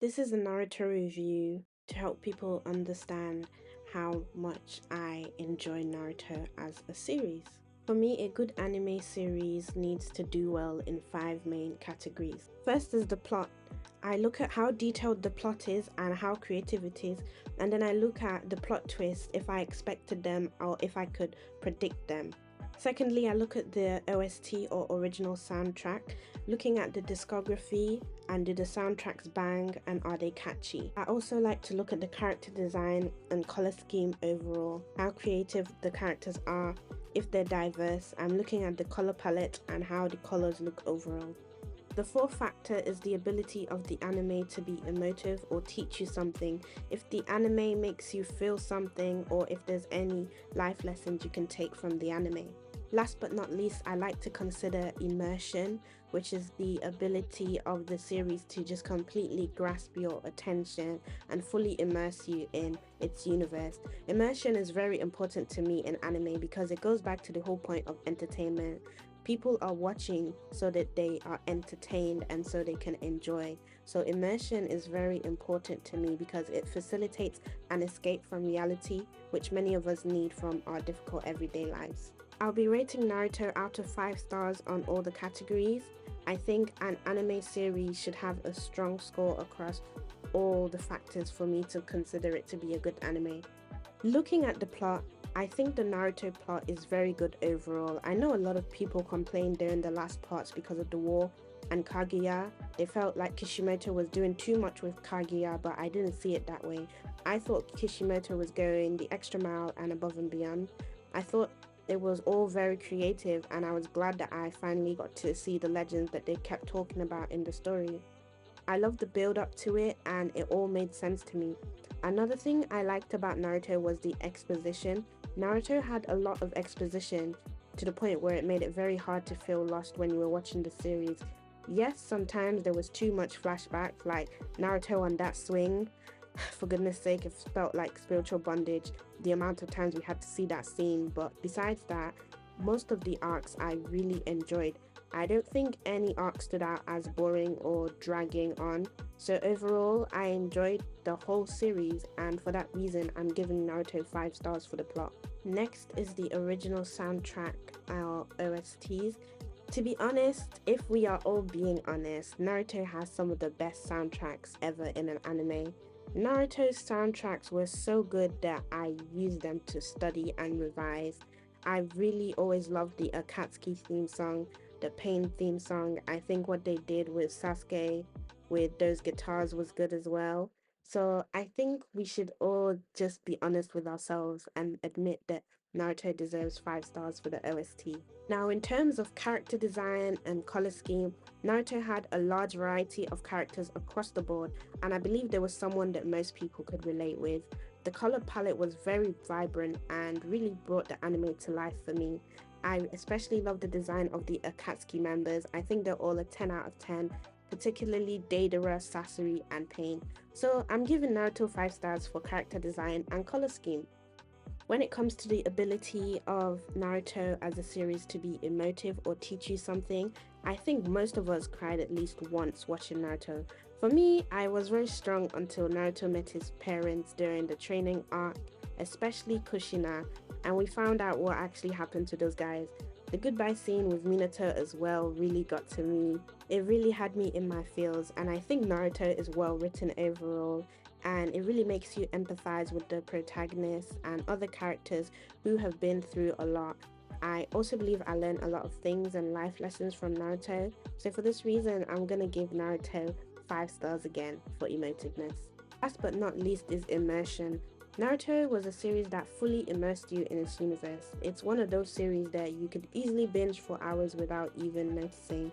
This is a Naruto review to help people understand how much I enjoy Naruto as a series. For me, a good anime series needs to do well in 5 main categories. First is the plot. I look at how detailed the plot is and how creative it is, and then I look at the plot twists if I expected them or if I could predict them. Secondly, I look at the OST or original soundtrack, looking at the discography and do the soundtracks bang and are they catchy. I also like to look at the character design and color scheme overall, how creative the characters are, if they're diverse. I'm looking at the color palette and how the colors look overall. The fourth factor is the ability of the anime to be emotive or teach you something. If the anime makes you feel something or if there's any life lessons you can take from the anime. Last but not least, I like to consider immersion, which is the ability of the series to just completely grasp your attention and fully immerse you in its universe. Immersion is very important to me in anime because it goes back to the whole point of entertainment. People are watching so that they are entertained and so they can enjoy. So immersion is very important to me because it facilitates an escape from reality, which many of us need from our difficult everyday lives. I'll be rating Naruto out of 5 stars on all the categories. I think an anime series should have a strong score across all the factors for me to consider it to be a good anime. Looking at the plot, I think the Naruto plot is very good overall. I know a lot of people complained during the last parts because of the war and Kaguya. They felt like Kishimoto was doing too much with Kaguya, but I didn't see it that way. I thought Kishimoto was going the extra mile and above and beyond. I thought it was all very creative and I was glad that I finally got to see the legends that they kept talking about in the story. I loved the build up to it and it all made sense to me. Another thing I liked about Naruto was the exposition. Naruto had a lot of exposition to the point where it made it very hard to feel lost when you were watching the series. Yes, sometimes there was too much flashback, like Naruto on that swing. For goodness sake, it felt like spiritual bondage, the amount of times we had to see that scene. But besides that, most of the arcs I really enjoyed. I don't think any arc stood out as boring or dragging on. So overall, I enjoyed the whole series, and for that reason, I'm giving Naruto 5 stars for the plot. Next is the original soundtrack, or OSTs. To be honest, if we are all being honest, Naruto has some of the best soundtracks ever in an anime. Naruto's soundtracks were so good that I used them to study and revise. I really always loved the Akatsuki theme song, the Pain theme song. I think what they did with Sasuke with those guitars was good as well. So I think we should all just be honest with ourselves and admit that Naruto deserves 5 stars for the OST. Now, in terms of character design and color scheme, Naruto had a large variety of characters across the board, and I believe there was someone that most people could relate with. The color palette was very vibrant and really brought the anime to life for me. I especially love the design of the Akatsuki members. I think they're all a 10 out of 10, particularly Deidara, Sasori, and Pain. So I'm giving Naruto 5 stars for character design and color scheme. When it comes to the ability of Naruto as a series to be emotive or teach you something, I think most of us cried at least once watching Naruto. For me, I was very strong until Naruto met his parents during the training arc, especially Kushina, and we found out what actually happened to those guys. The goodbye scene with Minato as well really got to me. It really had me in my feels, and I think Naruto is well written overall, and it really makes you empathize with the protagonist and other characters who have been through a lot. I also believe I learned a lot of things and life lessons from Naruto, so for this reason, I'm gonna give Naruto 5 stars again for emotiveness. Last but not least is immersion. Naruto was a series that fully immersed you in its universe. It's one of those series that you could easily binge for hours without even noticing.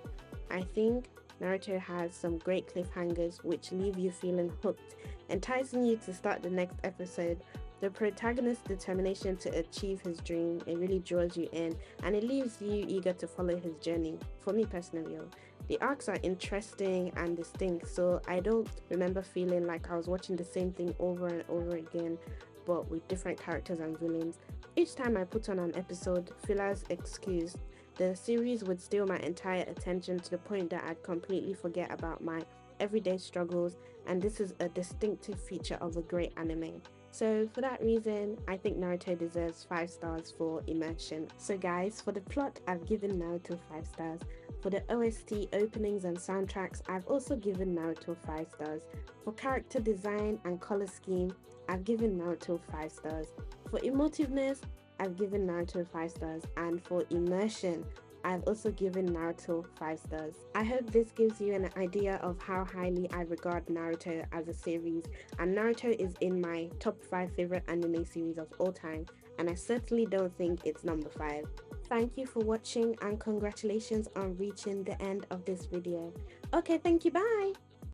I think Naruto has some great cliffhangers which leave you feeling hooked, enticing you to start the next episode. The protagonist's determination to achieve his dream, it really draws you in and it leaves you eager to follow his journey. For me personally, the arcs are interesting and distinct, so I don't remember feeling like I was watching the same thing over and over again, but with different characters and villains. Each time I put on an episode, fillers excused, the series would steal my entire attention to the point that I'd completely forget about my everyday struggles, and this is a distinctive feature of a great anime. So for that reason, I think Naruto deserves 5 stars for immersion. So guys, for the plot, I've given Naruto 5 stars. For the OST, openings and soundtracks, I've also given Naruto 5 stars. For character design and color scheme, I've given Naruto 5 stars. For emotiveness, I've given Naruto 5 stars. And for immersion, I've also given Naruto 5 stars. I hope this gives you an idea of how highly I regard Naruto as a series, and Naruto is in my top 5 favorite anime series of all time, and I certainly don't think it's number 5. Thank you for watching and congratulations on reaching the end of this video. Okay, thank you, bye!